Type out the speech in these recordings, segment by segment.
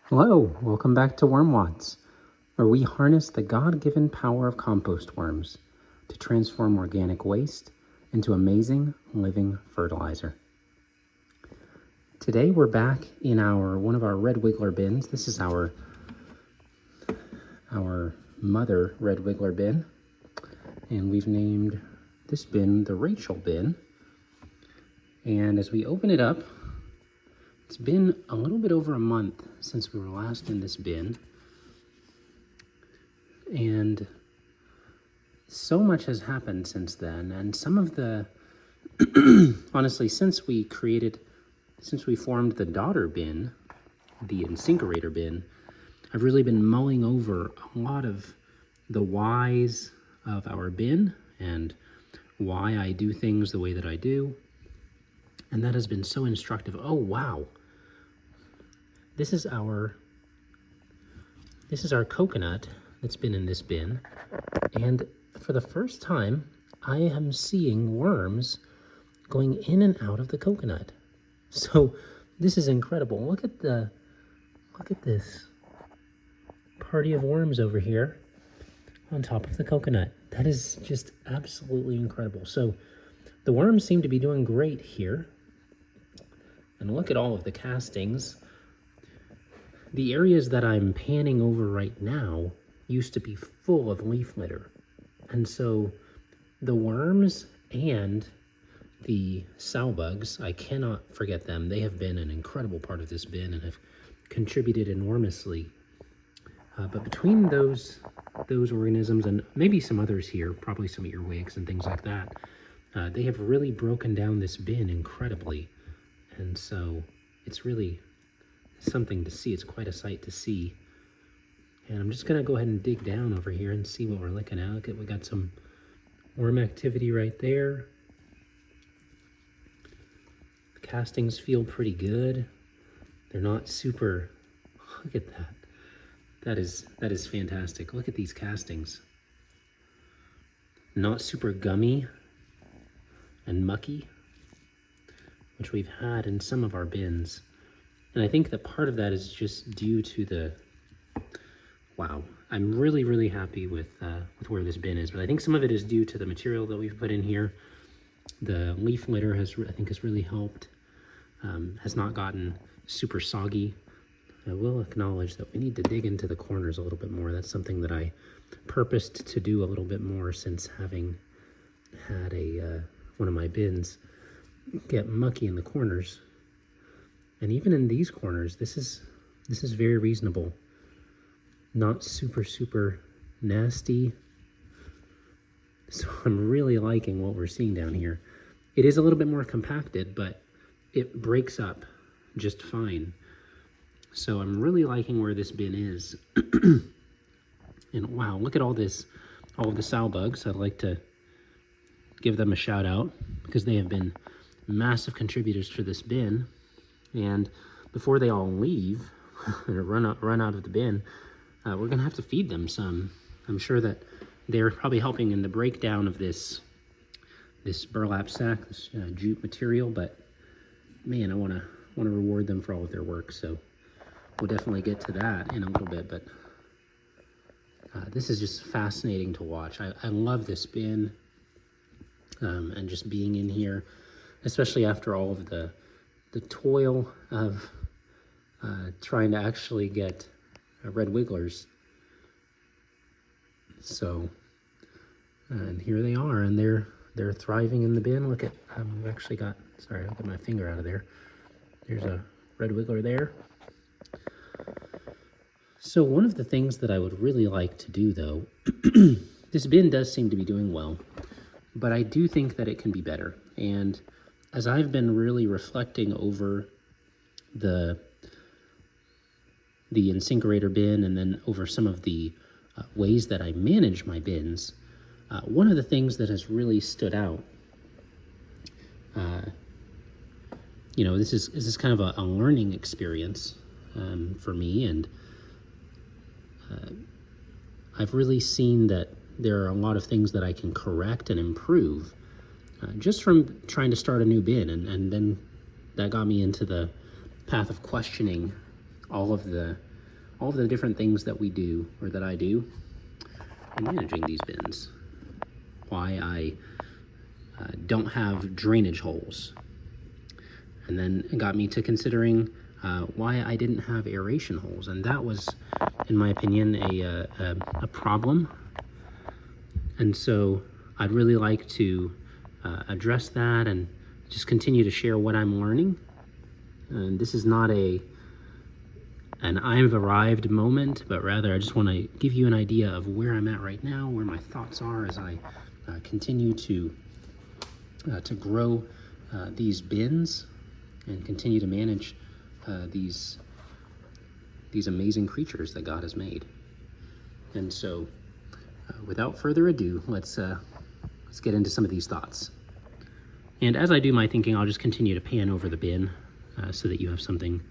Hello, welcome back to Worm Watts, where we harness the God-given power of compost worms to transform organic waste into amazing living fertilizer. Today we're back in one of our red wiggler bins. This is our mother red wiggler bin, and we've named this bin the Rachel bin. And as we open it up, it's been a little bit over a month since we were last in this bin, and so much has happened since then. And some of the, honestly, since we formed the daughter bin, the incinerator bin, I've really been mulling over a lot of the whys of our bin and why I do things the way that I do. And that has been so instructive. Oh, wow. This is our coconut that's been in this bin. And for the first time, I am seeing worms going in and out of the coconut. So this is incredible. Look at this party of worms over here on top of the coconut. That is just absolutely incredible. So the worms seem to be doing great here. And look at all of the castings. The areas that I'm panning over right now used to be full of leaf litter. And so the worms and the sow bugs, I cannot forget them. They have been an incredible part of this bin and have contributed enormously. But between those organisms and maybe some others here, probably some earwigs and things like that, they have really broken down this bin incredibly. And so it's really something to see. It's quite a sight to see. And I'm just gonna go ahead and dig down over here and see what we're looking at. Look at, we got some worm activity right there. The castings feel pretty good. They're not super, look at that. That is fantastic. Look at these castings. Not super gummy and mucky, which we've had in some of our bins. And I think that part of that is just due to wow, I'm really, really happy with where this bin is. But I think some of it is due to the material that we've put in here. The leaf litter has really helped. Has not gotten super soggy. I will acknowledge that we need to dig into the corners a little bit more. That's something that I purposed to do a little bit more since having had one of my bins get mucky in the corners. And even in these corners, this is very reasonable. Not super nasty. So I'm really liking what we're seeing down here. It is a little bit more compacted, but it breaks up just fine. So I'm really liking where this bin is. And wow, look at all of the sow bugs. I'd like to give them a shout out because they have been massive contributors to this bin. And before they all leave or run out of the bin, we're gonna have to feed them some. I'm sure that they're probably helping in the breakdown of this burlap sack, this jute material. But man, I wanna reward them for all of their work. So we'll definitely get to that in a little bit. But this is just fascinating to watch. I love this bin and just being in here, especially after all of the toil of trying to actually get red wigglers. So, and here they are, and they're thriving in the bin. Look at, we've actually got, sorry, I'll get my finger out of there. There's a red wiggler there. So one of the things that I would really like to do though, this bin does seem to be doing well, but I do think that it can be better. And as I've been really reflecting over the incinerator bin and then over some of the ways that I manage my bins, one of the things that has really stood out, this is kind of a learning experience for me, and I've really seen that there are a lot of things that I can correct and improve just from trying to start a new bin, and then that got me into the path of questioning all of the all of the different things that we do, or that I do, in managing these bins. Why I don't have drainage holes. And then it got me to considering why I didn't have aeration holes. And that was, in my opinion, a problem. And so I'd really like to address that and just continue to share what I'm learning. And this is not an I've arrived moment, but rather I just want to give you an idea of where I'm at right now, where my thoughts are as I continue to grow these bins and continue to manage these amazing creatures that God has made. And so, without further ado, let's get into some of these thoughts. And as I do my thinking, I'll just continue to pan over the bin so that you have something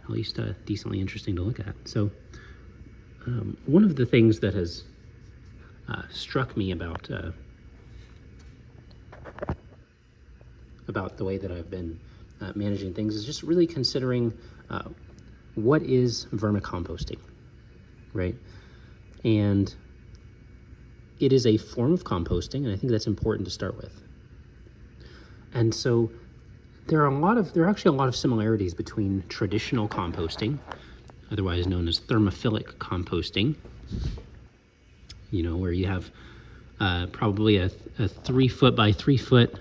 at least decently interesting to look at. So, one of the things that has struck me about the way that I've been managing things is just really considering what is vermicomposting, right? And it is a form of composting, and I think that's important to start with. And so there are actually a lot of similarities between traditional composting, otherwise known as thermophilic composting, where you have probably a 3 foot by 3 foot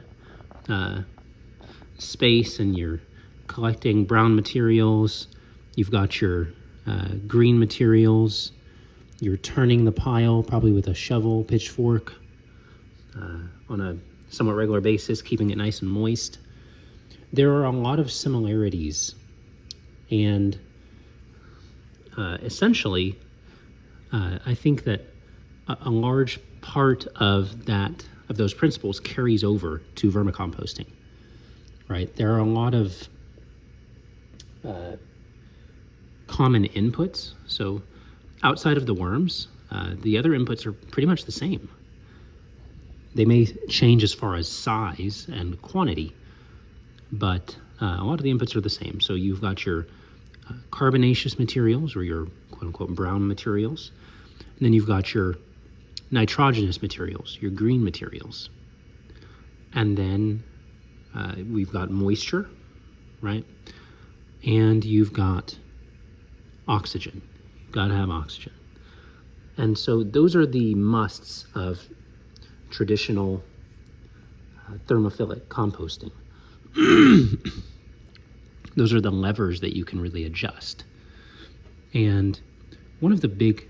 space, and you're collecting brown materials. You've got your green materials. You're turning the pile probably with a shovel, pitchfork, on a somewhat regular basis, keeping it nice and moist. There are a lot of similarities, and essentially, I think that a large part of those principles carries over to vermicomposting, right? There are a lot of common inputs. So outside of the worms, the other inputs are pretty much the same. They may change as far as size and quantity, but a lot of the inputs are the same. So you've got your carbonaceous materials, or your quote-unquote brown materials. And then you've got your nitrogenous materials, your green materials. And then we've got moisture, right? And you've got oxygen. You've got to have oxygen. And so those are the musts of traditional thermophilic composting. Those are the levers that you can really adjust. And one of the big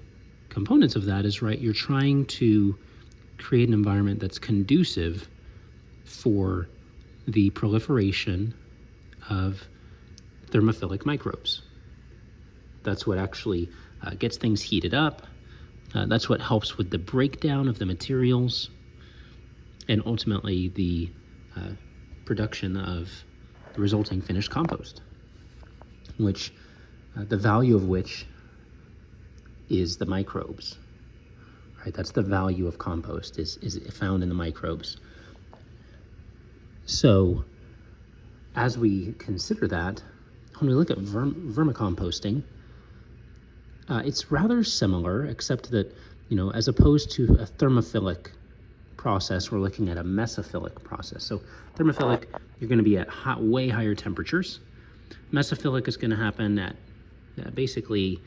components of that is, right, you're trying to create an environment that's conducive for the proliferation of thermophilic microbes. That's what actually gets things heated up. That's what helps with the breakdown of the materials, and ultimately the production of the resulting finished compost, which the value of which is the microbes, right? That's the value of compost, is found in the microbes. So as we consider that, when we look at vermicomposting, it's rather similar, except that, as opposed to a thermophilic process, we're looking at a mesophilic process. So thermophilic, you're going to be at way higher temperatures. Mesophilic is going to happen at basically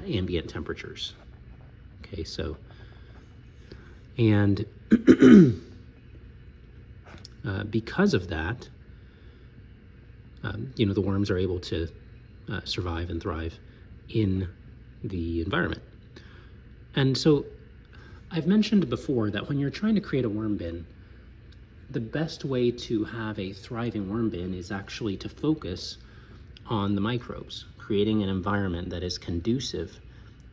ambient temperatures. Okay, so, and because of that, the worms are able to survive and thrive in the environment. And so I've mentioned before that when you're trying to create a worm bin, the best way to have a thriving worm bin is actually to focus on the microbes, creating an environment that is conducive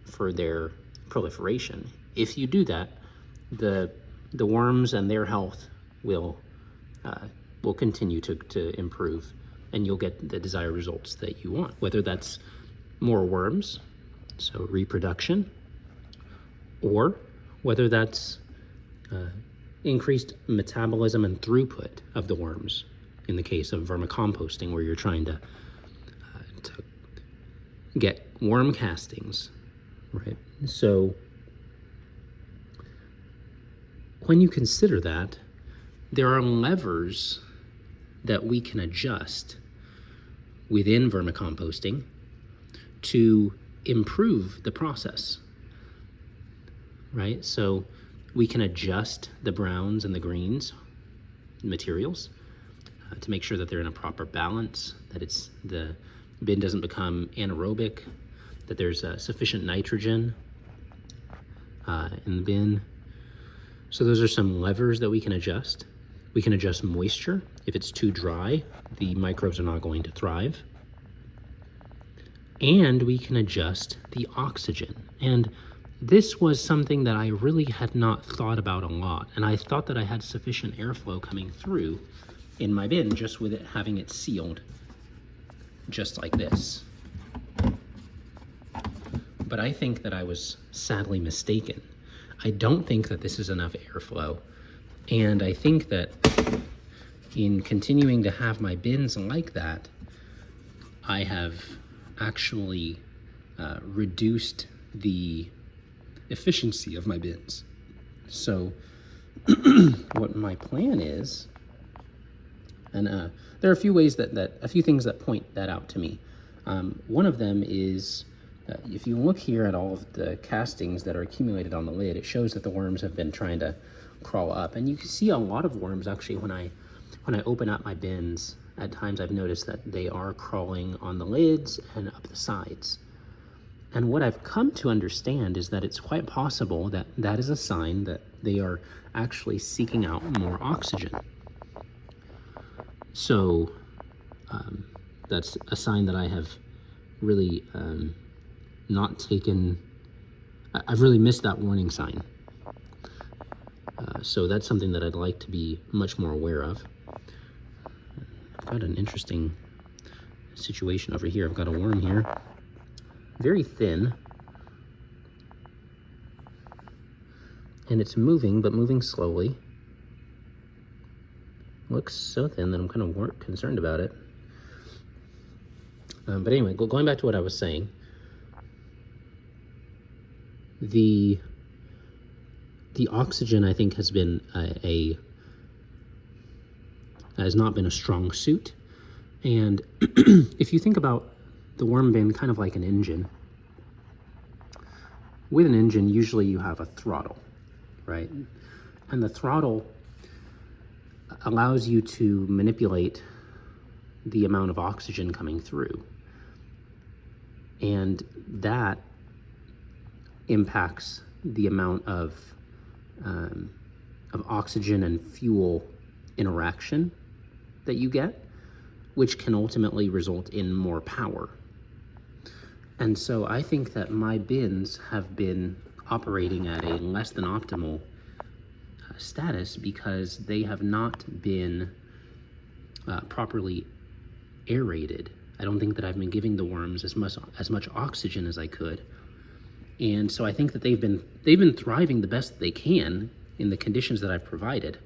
for their proliferation. If you do that, the worms and their health will continue to improve, and you'll get the desired results that you want, whether that's more worms, so reproduction, or whether that's increased metabolism and throughput of the worms in the case of vermicomposting, where you're trying to get worm castings right? So when you consider that, there are levers that we can adjust within vermicomposting to improve the process, right? So we can adjust the browns and the greens materials to make sure that they're in a proper balance, that the bin doesn't become anaerobic, that there's sufficient nitrogen in the bin. So those are some levers that we can adjust. We can adjust moisture. If it's too dry, the microbes are not going to thrive. And we can adjust the oxygen. And this was something that I really had not thought about a lot. And I thought that I had sufficient airflow coming through in my bin just with it having it sealed, just like this. But I think that I was sadly mistaken. I don't think that this is enough airflow. And I think that in continuing to have my bins like that, I have actually reduced the efficiency of my bins. So what my plan is, and there are a few ways a few things that point that out to me. One of them is, if you look here at all of the castings that are accumulated on the lid, it shows that the worms have been trying to crawl up. And you can see a lot of worms actually when I open up my bins. At times I've noticed that they are crawling on the lids and up the sides. And what I've come to understand is that it's quite possible that that is a sign that they are actually seeking out more oxygen. So that's a sign that I have really not taken, I've really missed that warning sign. So that's something that I'd like to be much more aware of. I've got an interesting situation over here. I've got a worm here, very thin, and it's moving, but moving slowly. Looks so thin that I'm kind of concerned about it. But anyway, going back to what I was saying, the oxygen, I think, has been has not been a strong suit. And if you think about the worm bin kind of like an engine, with an engine, usually you have a throttle, right? And the throttle allows you to manipulate the amount of oxygen coming through. And that impacts the amount of oxygen and fuel interaction that you get, which can ultimately result in more power. And so I think that my bins have been operating at a less than optimal status because they have not been properly aerated. I don't think that I've been giving the worms as much oxygen as I could. And so I think that they've been thriving the best they can in the conditions that I've provided.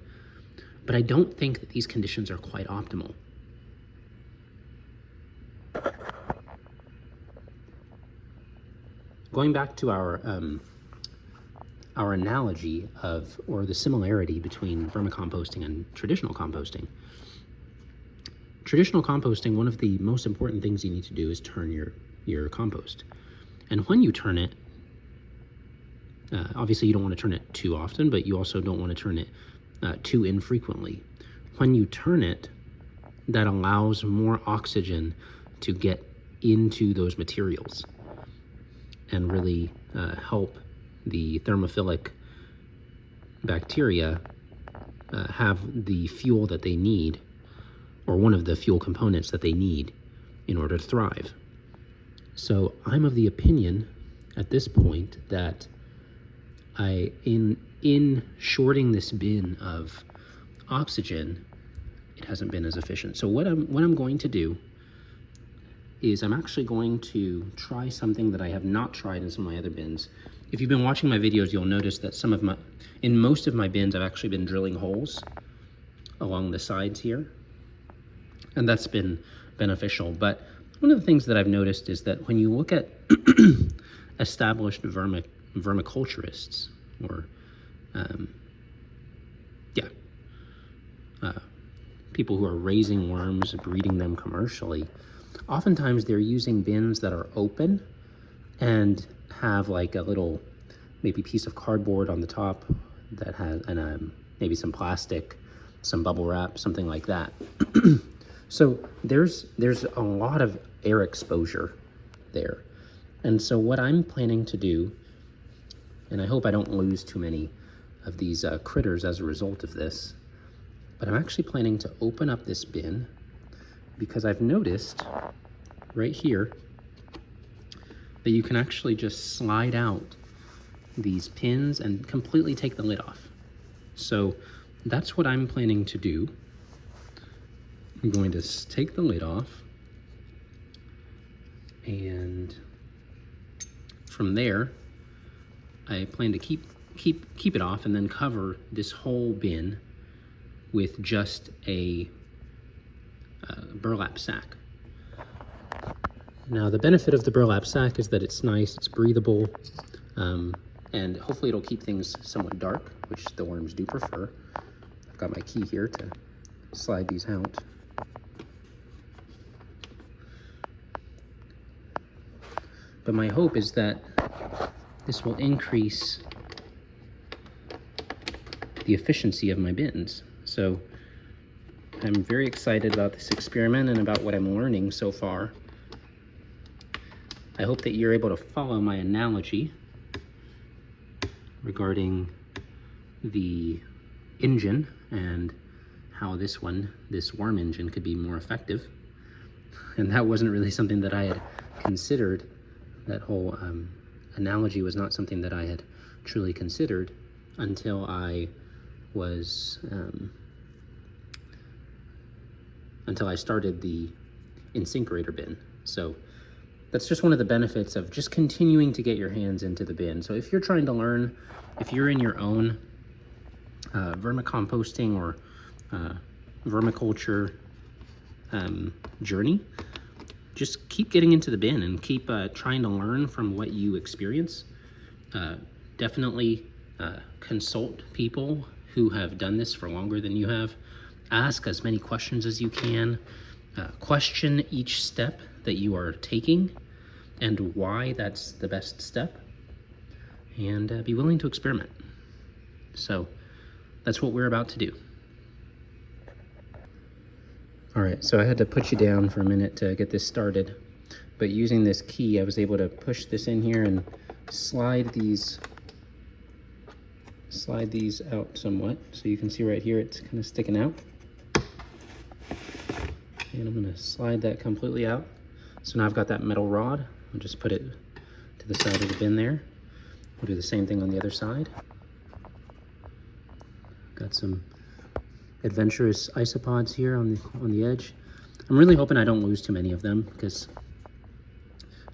But I don't think that these conditions are quite optimal. Going back to our analogy of, or the similarity between vermicomposting and traditional composting. Traditional composting, one of the most important things you need to do is turn your compost. And when you turn it, obviously you don't want to turn it too often, but you also don't want to turn it too infrequently. When you turn it, that allows more oxygen to get into those materials and really help the thermophilic bacteria have the fuel that they need, or one of the fuel components that they need in order to thrive. So I'm of the opinion at this point that in shorting this bin of oxygen, it hasn't been as efficient. So what I'm going to do is I'm actually going to try something that I have not tried in some of my other bins. If you've been watching my videos, you'll notice that in most of my bins, I've actually been drilling holes along the sides here, and that's been beneficial. But one of the things that I've noticed is that when you look at established vermiculturists, or people who are raising worms, breeding them commercially. Oftentimes they're using bins that are open and have like a little maybe piece of cardboard on the top that has, and maybe some plastic, some bubble wrap, something like that. So there's a lot of air exposure there. And so what I'm planning to do, and I hope I don't lose too many of these critters as a result of this, but I'm actually planning to open up this bin because I've noticed right here that you can actually just slide out these pins and completely take the lid off. So that's what I'm planning to do. I'm going to take the lid off, and from there I plan to keep it off and then cover this whole bin with just a burlap sack. Now the benefit of the burlap sack is that it's nice, it's breathable, and hopefully it'll keep things somewhat dark, which the worms do prefer. I've got my key here to slide these out. But my hope is that this will increase the efficiency of my bins. So I'm very excited about this experiment and about what I'm learning so far. I hope that you're able to follow my analogy regarding the engine and how this worm engine could be more effective. And that wasn't really something that I had considered. That whole analogy was not something that I had truly considered until I was until I started the InSinkErator bin. So that's just one of the benefits of just continuing to get your hands into the bin. So if you're trying to learn, if you're in your own vermicomposting or vermiculture journey, just keep getting into the bin and keep trying to learn from what you experience. Definitely consult people who have done this for longer than you have. Ask as many questions as you can. Question each step that you are taking and why that's the best step, and be willing to experiment. So that's what we're about to do. All right, so I had to put you down for a minute to get this started, but using this key, I was able to push this in here and slide these out somewhat. So you can see right here, it's kind of sticking out. And I'm gonna slide that completely out. So now I've got that metal rod. I'll just put it to the side of the bin there. We'll do the same thing on the other side. Got some adventurous isopods here on the edge. I'm really hoping I don't lose too many of them because,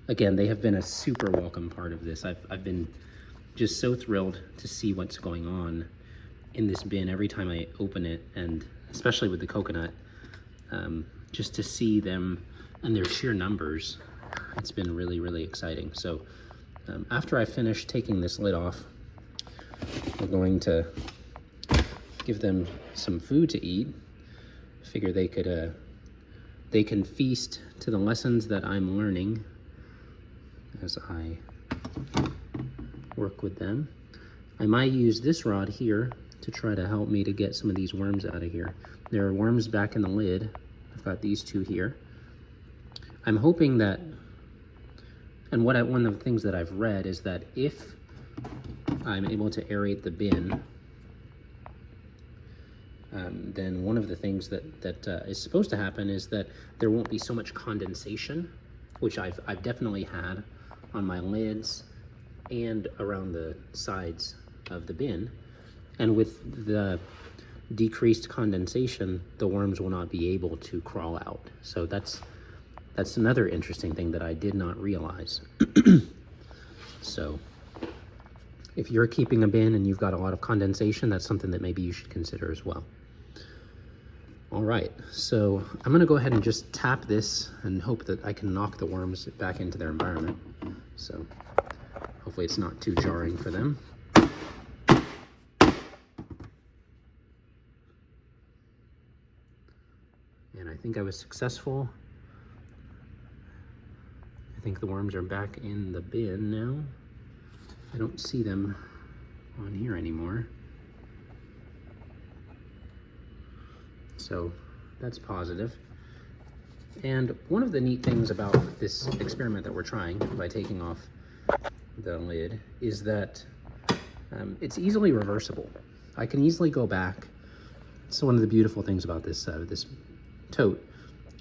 again, they have been a super welcome part of this. I've been just so thrilled to see what's going on in this bin every time I open it, and especially with the coconut, just to see them and their sheer numbers. It's been really, really exciting. So after I finish taking this lid off, we're going to give them some food to eat. Figure they can feast to the lessons that I'm learning as I work with them. I might use this rod here to try to help me to get some of these worms out of here. There are worms back in the lid. I've got these two here. I'm hoping that, and one of the things that I've read is that if I'm able to aerate the bin, then one of the things that is supposed to happen is that there won't be so much condensation, which I've definitely had on my lids and around the sides of the bin. And with the decreased condensation, the worms will not be able to crawl out. So that's another interesting thing that I did not realize. So if you're keeping a bin and you've got a lot of condensation, that's something that maybe you should consider as well. All right, so I'm gonna go ahead and just tap this and hope that I can knock the worms back into their environment. So hopefully it's not too jarring for them. And I think I was successful. I think the worms are back in the bin now. I don't see them on here anymore. So that's positive. And one of the neat things about this experiment that we're trying by taking off the lid is that it's easily reversible. I can easily go back. So one of the beautiful things about this this tote,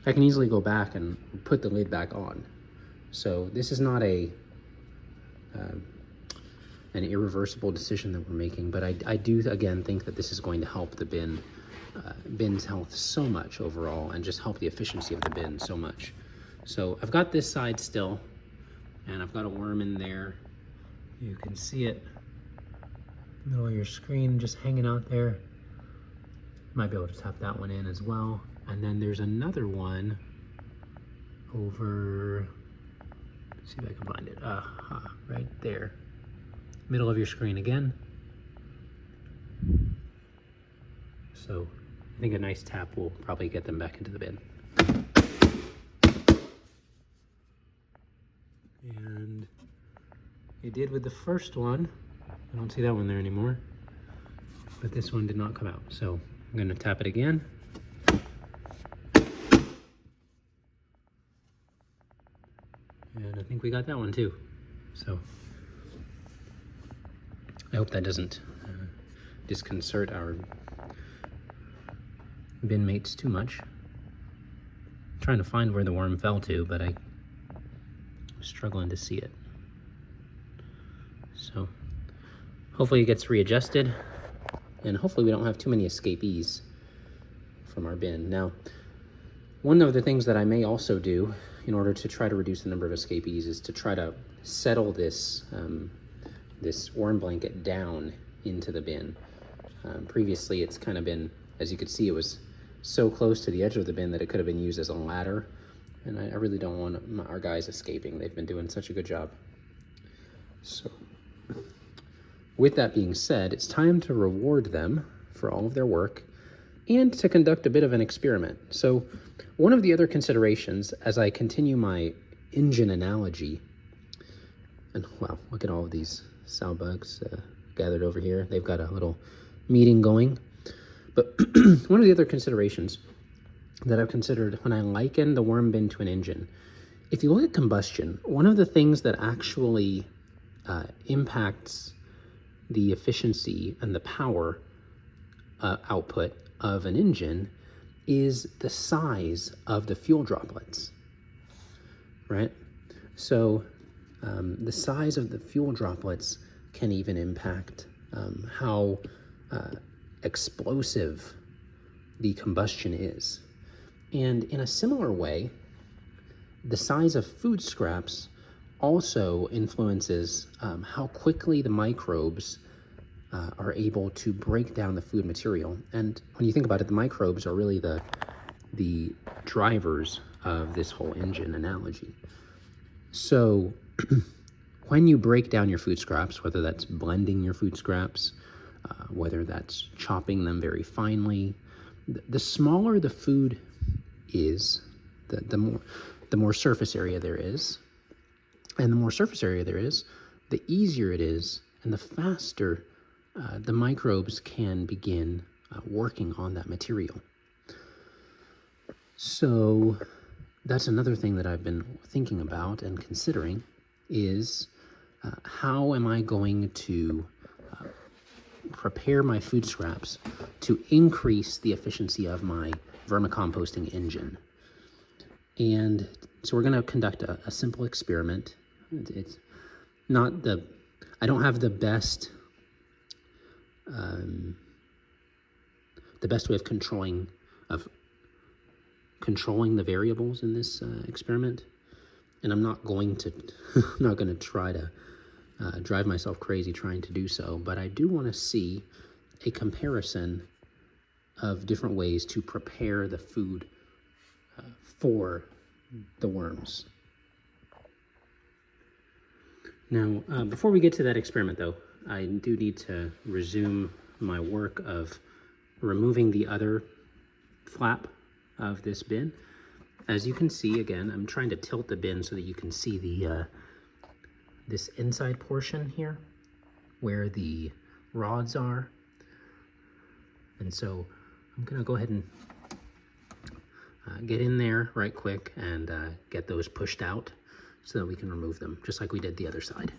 I can easily go back and put the lid back on. So this is not an irreversible decision that we're making, but I do again think that this is going to help the bin's health so much overall, and just help the efficiency of the bin so much. So I've got this side still, and I've got a worm in there. You can see it, middle of your screen, just hanging out there. Might be able to tap that one in as well. And then there's another one over, let's see if I can find it. Right there, middle of your screen again. So I think a nice tap will probably get them back into the bin. And it did with the first one. I don't see that one there anymore, but this one did not come out. So I'm going to tap it again. And I think we got that one too. So I hope that doesn't disconcert our bin mates too much. I'm trying to find where the worm fell to, but I'm struggling to see it. So hopefully it gets readjusted, and hopefully we don't have too many escapees from our bin. Now, one of the things that I may also do in order to try to reduce the number of escapees is to try to settle this this worm blanket down into the bin. Previously it's kind of been, as you could see, it was so close to the edge of the bin that it could have been used as a ladder, and I really don't want our guys escaping. They've been doing such a good job. So with that being said, it's time to reward them for all of their work and to conduct a bit of an experiment. So one of the other considerations as I continue my engine analogy, and wow, look at all of these sow bugs gathered over here. They've got a little meeting going. But one of the other considerations that I've considered when I liken the worm bin to an engine, if you look at combustion, one of the things that actually impacts the efficiency and the power output of an engine is the size of the fuel droplets, right? So the size of the fuel droplets can even impact how explosive the combustion is. And in a similar way, the size of food scraps also influences how quickly the microbes are able to break down the food material. And when you think about it, the microbes are really the drivers of this whole engine analogy. So when you break down your food scraps, whether that's blending your food scraps, whether that's chopping them very finely, the smaller the food is, the more surface area there is. And the more surface area there is, the easier it is and the faster the microbes can begin working on that material. So that's another thing that I've been thinking about and considering is how am I going to prepare my food scraps to increase the efficiency of my vermicomposting engine. And so we're going to conduct a simple experiment. It's not I don't have the best way of controlling the variables in this experiment, and I'm not going to not going to try to drive myself crazy trying to do so, but I do want to see a comparison of different ways to prepare the food for the worms. Now, before we get to that experiment though, I do need to resume my work of removing the other flap of this bin. As you can see, again, I'm trying to tilt the bin so that you can see the this inside portion here where the rods are. And so I'm gonna go ahead and get in there right quick and get those pushed out so that we can remove them, just like we did the other side.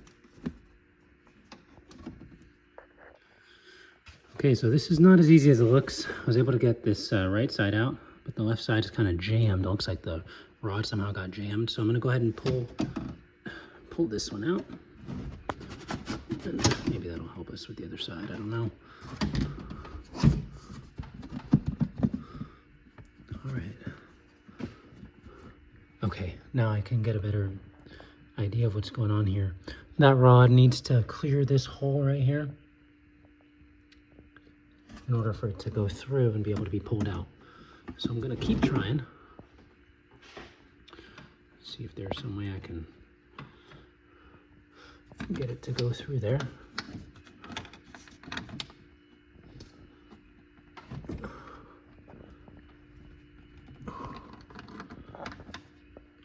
Okay, so this is not as easy as it looks. I was able to get this right side out, but the left side is kind of jammed. It looks like the rod somehow got jammed. So I'm gonna go ahead and pull this one out. And maybe that'll help us with the other side, I don't know. All right. Okay, now I can get a better idea of what's going on here. That rod needs to clear this hole right here in order for it to go through and be able to be pulled out. So I'm gonna keep trying. See if there's some way I can get it to go through there.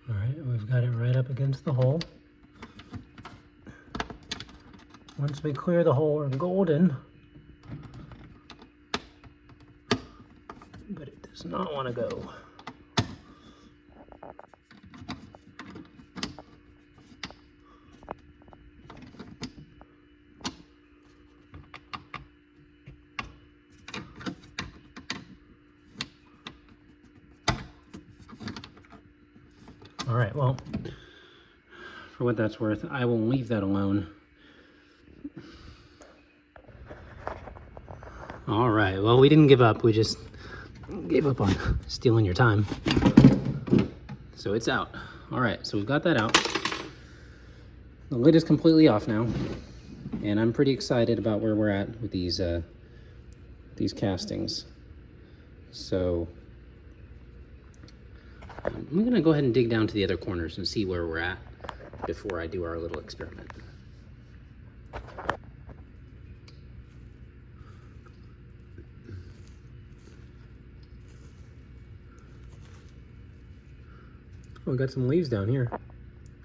All right, we've got it right up against the hole. Once we clear the hole, we're golden. But it does not want to go. All right, well, for what that's worth, I will leave that alone. All right, well, we didn't give up. We just gave up on stealing your time. So it's out. All right, so we've got that out. The lid is completely off now, and I'm pretty excited about where we're at with these castings. So I'm gonna go ahead and dig down to the other corners and see where we're at before I do our little experiment. Oh, we got some leaves down here,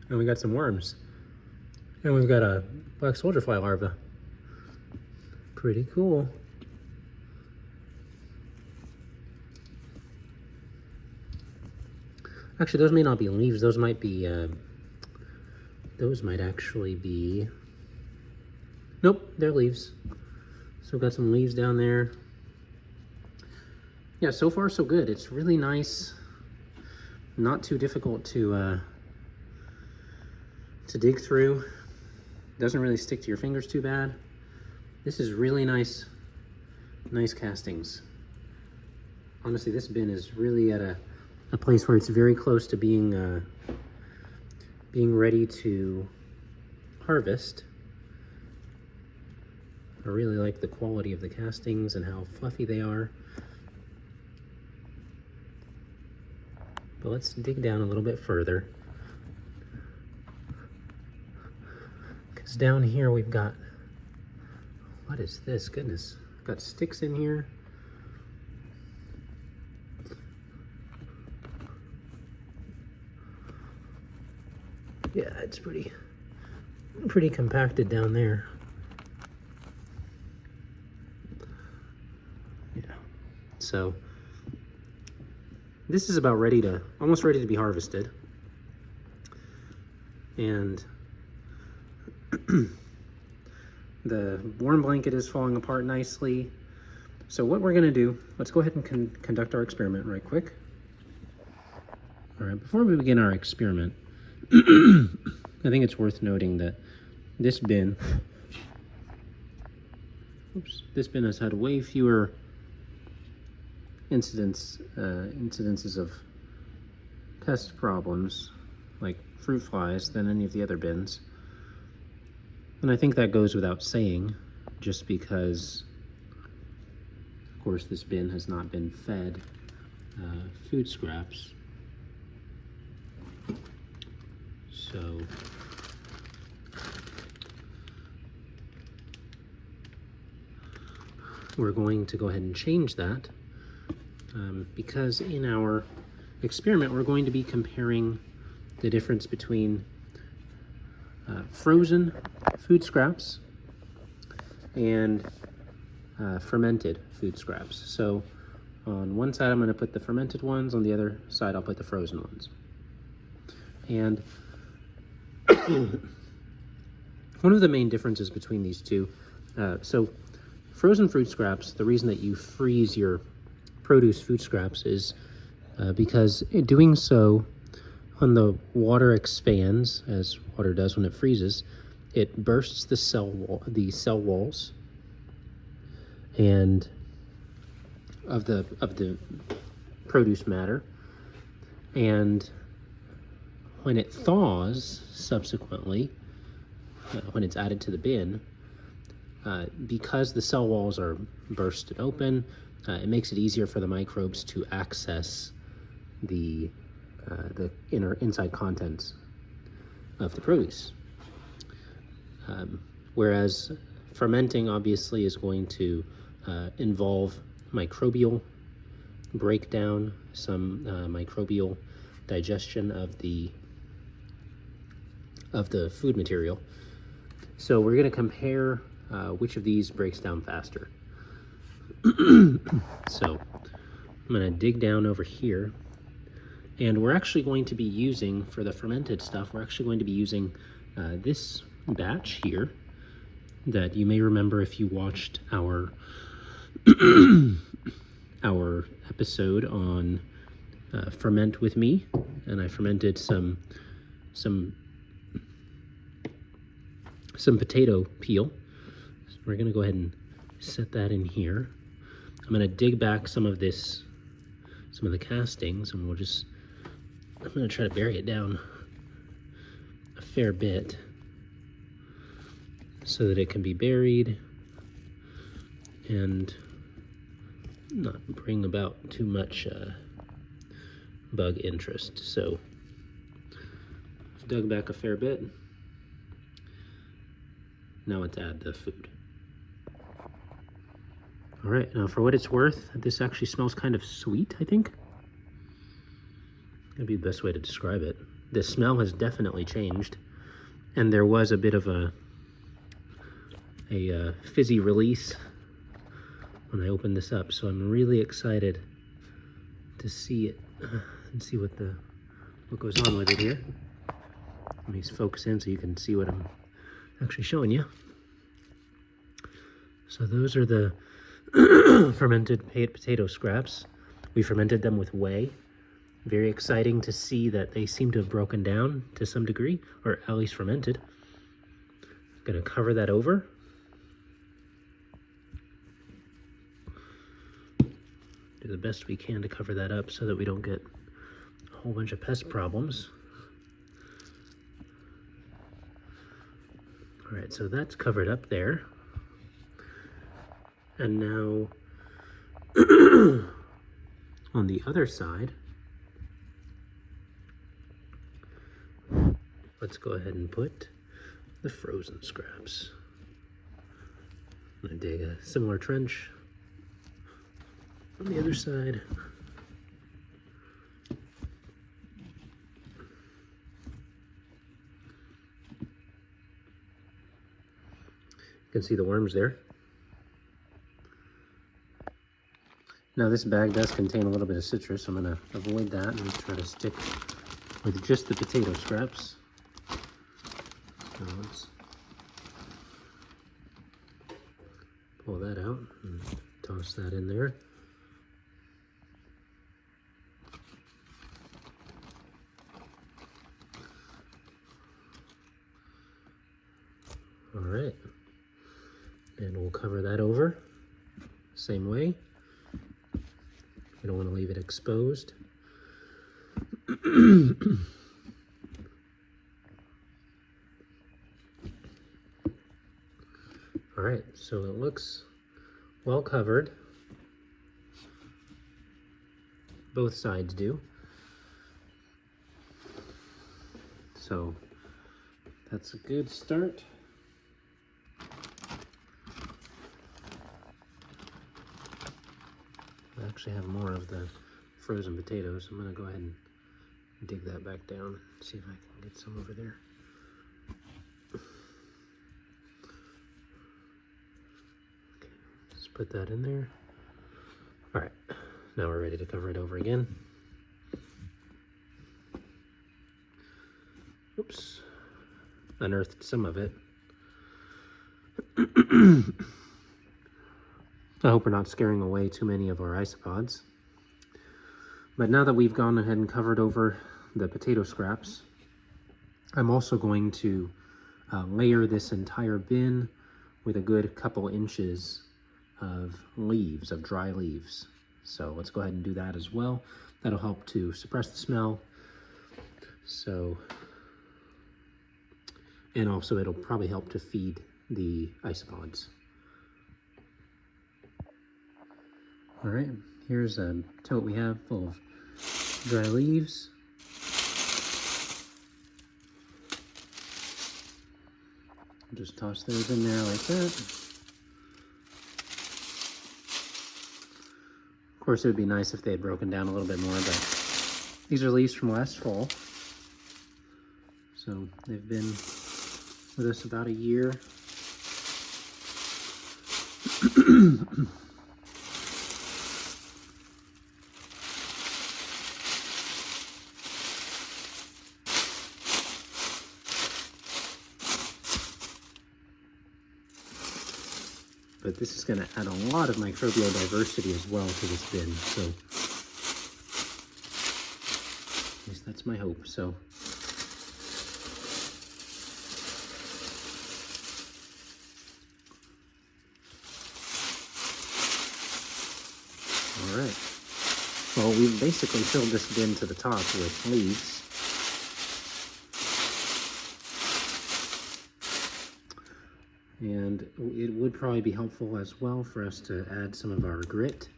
and we got some worms, and we've got a black soldier fly larva. Pretty cool. Actually, those may not be leaves. Those might be, those might actually be, nope, they're leaves. So we've got some leaves down there. Yeah, so far so good. It's really nice. Not too difficult to dig through. Doesn't really stick to your fingers too bad. This is really nice castings. Honestly, this bin is really at a place where it's very close to being ready to harvest. I really like the quality of the castings and how fluffy they are. But let's dig down a little bit further. Because down here we've got, what is this? Goodness, we've got sticks in here. Yeah, it's pretty compacted down there. Yeah, so this is about almost ready to be harvested. And the warm blanket is falling apart nicely. So what we're gonna do, let's go ahead and conduct our experiment right quick. All right, before we begin our experiment, I think it's worth noting that this bin, this bin has had way fewer incidences of pest problems like fruit flies than any of the other bins. And I think that goes without saying, just because, of course, this bin has not been fed food scraps. So we're going to go ahead and change that because in our experiment, we're going to be comparing the difference between frozen food scraps and fermented food scraps. So on one side, I'm going to put the fermented ones. On the other side, I'll put the frozen ones. And one of the main differences between these two, so frozen fruit scraps, the reason that you freeze your produce food scraps is because in doing so, when the water expands, as water does when it freezes, it bursts the cell walls and of the produce matter, and when it thaws subsequently, when it's added to the bin, because the cell walls are bursted open, it makes it easier for the microbes to access the inside contents of the produce. Whereas fermenting obviously is going to involve microbial breakdown, some microbial digestion of the food material. So we're going to compare which of these breaks down faster. So I'm going to dig down over here, and we're actually going to be using, for the fermented stuff, we're actually going to be using this batch here that you may remember if you watched our our episode on ferment with me, and I fermented some potato peel. So we're going to go ahead and set that in here. I'm going to dig back some of the castings, and I'm going to try to bury it down a fair bit so that it can be buried and not bring about too much bug interest. So I've dug back a fair bit. Now let's add the food. All right, now for what it's worth, this actually smells kind of sweet, I think. That'd be the best way to describe it. The smell has definitely changed, and there was a bit of a fizzy release when I opened this up, so I'm really excited to see it and see what goes on with it here. Let me focus in so you can see what I'm actually showing you. So those are the fermented potato scraps. We fermented them with whey. Very exciting to see that they seem to have broken down to some degree, or at least fermented. Gonna cover that over. Do the best we can to cover that up so that we don't get a whole bunch of pest problems. All right, so that's covered up there. And now on the other side, let's go ahead and put the frozen scraps. I'm gonna dig a similar trench on the other side. You can see the worms there. Now this bag does contain a little bit of citrus, so I'm going to avoid that and try to stick with just the potato scraps. So let's pull that out and toss that in there. All right, and we'll cover that over same way. We don't want to leave it exposed. All right, so it looks well covered. Both sides do. So that's a good start. I actually have more of the frozen potatoes. I'm gonna go ahead and dig that back down, see if I can get some over there. Okay, let's put that in there. All right, now we're ready to cover it over again. Oops, unearthed some of it. I hope we're not scaring away too many of our isopods. But now that we've gone ahead and covered over the potato scraps, I'm also going to layer this entire bin with a good couple inches of leaves, of dry leaves. So let's go ahead and do that as well. That'll help to suppress the smell. So, and also it'll probably help to feed the isopods. All right, here's a tote we have full of dry leaves. Just toss those in there like that. Of course, it would be nice if they had broken down a little bit more, but these are leaves from last fall. So they've been with us about a year. But this is going to add a lot of microbial diversity as well to this bin, so at least that's my hope. So all right, well, we've basically filled this bin to the top with leaves. And it would probably be helpful as well for us to add some of our grit.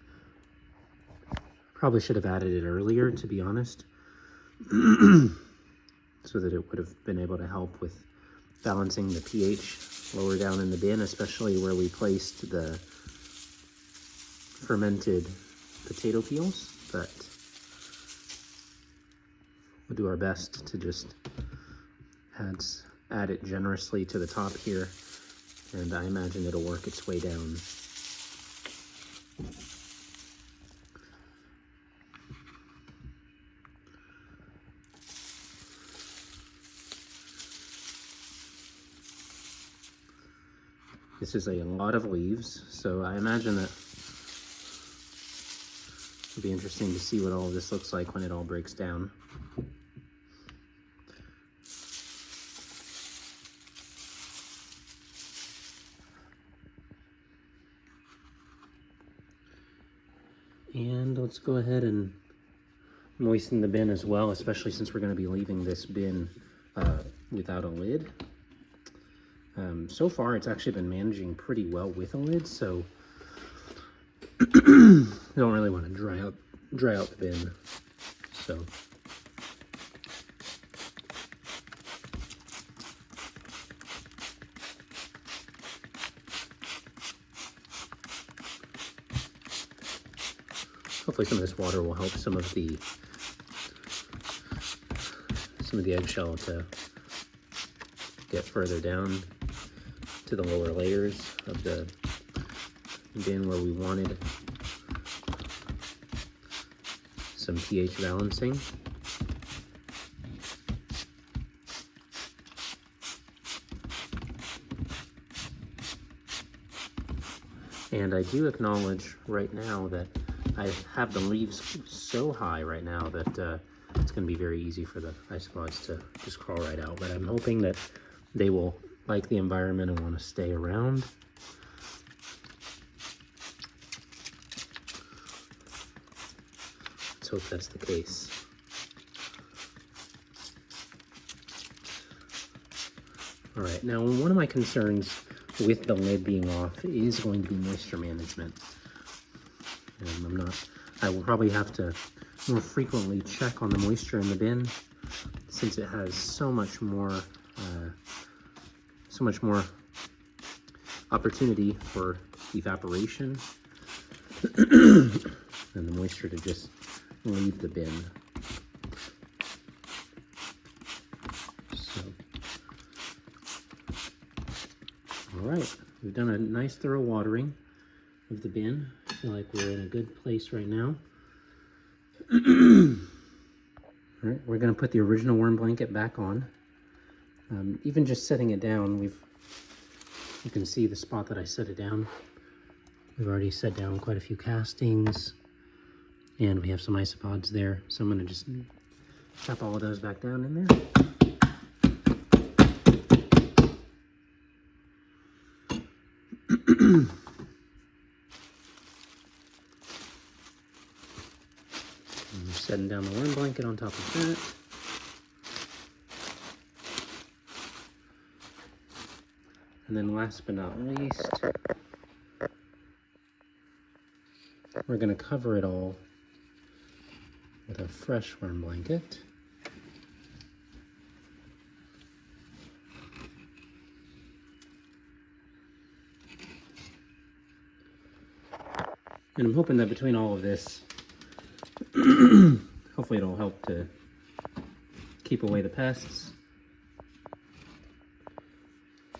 Probably should have added it earlier, to be honest, so that it would have been able to help with balancing the pH lower down in the bin, especially where we placed the fermented potato peels. But we'll do our best to just add it generously to the top here. And I imagine it'll work its way down. This is a lot of leaves, so I imagine that it'll be interesting to see what all of this looks like when it all breaks down. And let's go ahead and moisten the bin as well, especially since we're going to be leaving this bin without a lid. So far, it's actually been managing pretty well with a lid, so I don't really want to dry out the bin. So hopefully some of this water will help some of the eggshell to get further down to the lower layers of the bin where we wanted some pH balancing. And I do acknowledge right now that I have the leaves so high right now that it's going to be very easy for the isopods to just crawl right out. But I'm hoping that they will like the environment and want to stay around. Let's hope that's the case. All right, now one of my concerns with the lid being off is going to be moisture management. I will probably have to more frequently check on the moisture in the bin, since it has so much more opportunity for evaporation. and the moisture to just leave the bin. So, all right, we've done a nice thorough watering of the bin. I feel like we're in a good place right now. All right, we're gonna put the original worm blanket back on. Even just setting it down, you can see the spot that I set it down. We've already set down quite a few castings, and we have some isopods there. So I'm gonna just tap all of those back down in there. And we're setting down the worm blanket on top of that. And then last but not least, we're going to cover it all with a fresh worm blanket. And I'm hoping that between all of this, hopefully it'll help to keep away the pests.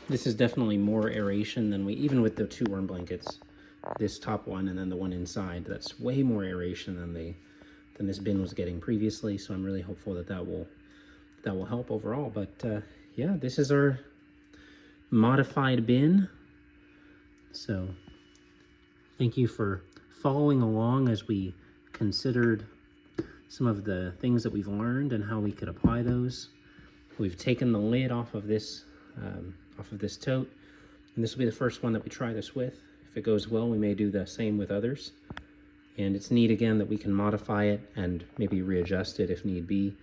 This is definitely more aeration than even with the 2 worm blankets, this top one and then the one inside, that's way more aeration than this bin was getting previously. So I'm really hopeful that that will help overall. But yeah, this is our modified bin. So thank you for following along as we considered some of the things that we've learned and how we could apply those. We've taken the lid off of this tote, and this will be the first one that we try this with. If it goes well, we may do the same with others. And it's neat again that we can modify it and maybe readjust it if need be,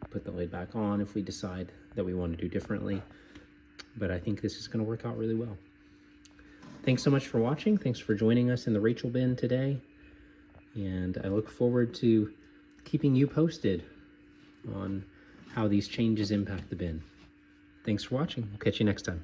put the lid back on if we decide that we want to do differently. But I think this is going to work out really well. Thanks so much for watching. Thanks for joining us in the Rachel bin today. And I look forward to keeping you posted on how these changes impact the bin. Thanks for watching. We'll catch you next time.